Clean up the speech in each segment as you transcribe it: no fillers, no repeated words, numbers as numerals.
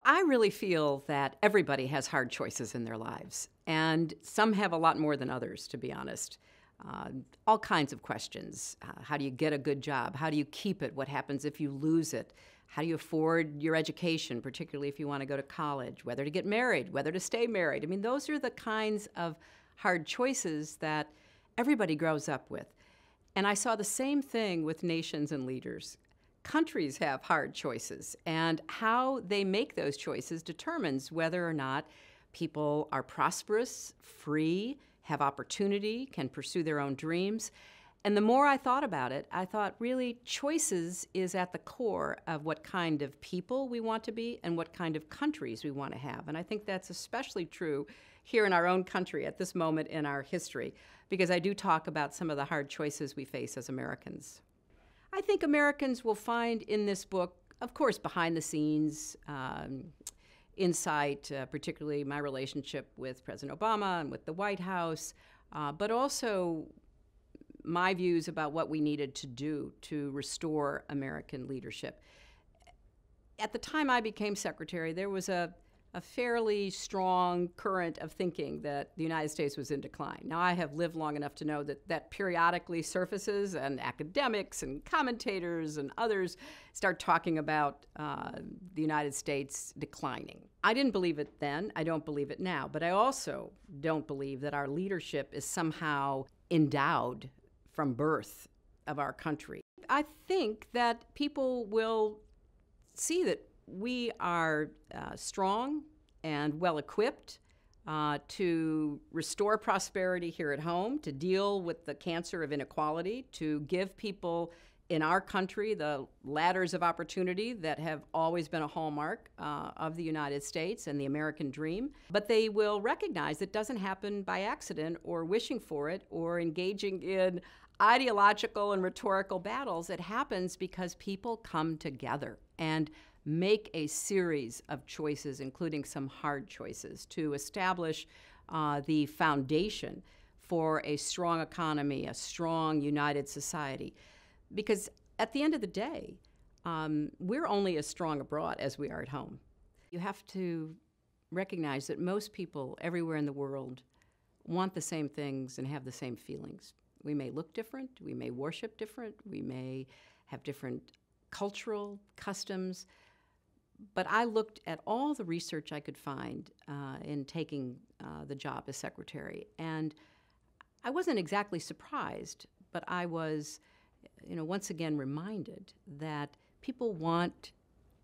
I really feel that everybody has hard choices in their lives, and some have a lot more than others, to be honest. Uh, all kinds of questions. How do you get a good job? How do you keep it? What happens if you lose it? How do you afford your education, particularly if you want to go to college? Whether to get married, whether to stay married. I mean, those are the kinds of hard choices that everybody grows up with. And I saw the same thing with nations and leaders. Countries have hard choices, and how they make those choices determines whether or not people are prosperous, free, have opportunity, can pursue their own dreams. And the more I thought about it, I thought really choices is at the core of what kind of people we want to be and what kind of countries we want to have. And I think that's especially true here in our own country at this moment in our history, because I do talk about some of the hard choices we face as Americans. I think Americans will find in this book, of course, behind the scenes, insight, particularly my relationship with President Obama and with the White House, but also my views about what we needed to do to restore American leadership. At the time I became secretary, there was a fairly strong current of thinking that the United States was in decline. Now, I have lived long enough to know that that periodically surfaces, and academics and commentators and others start talking about the United States declining. I didn't believe it then. I don't believe it now. But I also don't believe that our leadership is somehow endowed from birth of our country. I think that people will see that we are strong and well-equipped to restore prosperity here at home, to deal with the cancer of inequality, to give people in our country the ladders of opportunity that have always been a hallmark of the United States and the American dream. But they will recognize it doesn't happen by accident or wishing for it or engaging in ideological and rhetorical battles. It happens because people come together and make a series of choices, including some hard choices, to establish the foundation for a strong economy, a strong, united society. Because at the end of the day, we're only as strong abroad as we are at home. You have to recognize that most people everywhere in the world want the same things and have the same feelings. We may look different, we may worship different, we may have different cultural customs, but I looked at all the research I could find in taking the job as secretary, and I wasn't exactly surprised, but I was, once again reminded that people want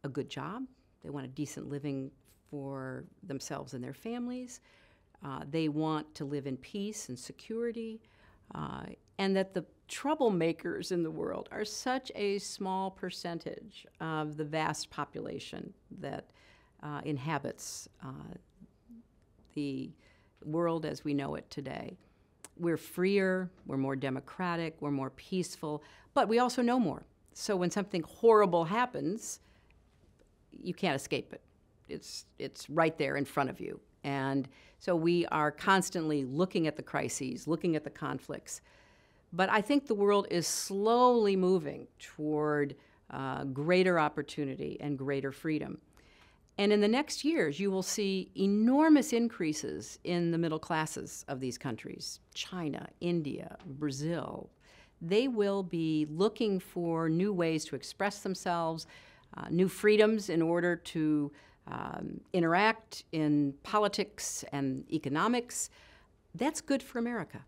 a good job, they want a decent living for themselves and their families, they want to live in peace and security, and that the troublemakers in the world are such a small percentage of the vast population that inhabits the world as we know it today. We're freer, we're more democratic, we're more peaceful, but we also know more. So when something horrible happens, you can't escape it. It's right there in front of you. And so we are constantly looking at the crises, looking at the conflicts. But I think the world is slowly moving toward greater opportunity and greater freedom. And in the next years, you will see enormous increases in the middle classes of these countries. China, India, Brazil. They will be looking for new ways to express themselves, new freedoms in order to interact in politics and economics. That's good for America.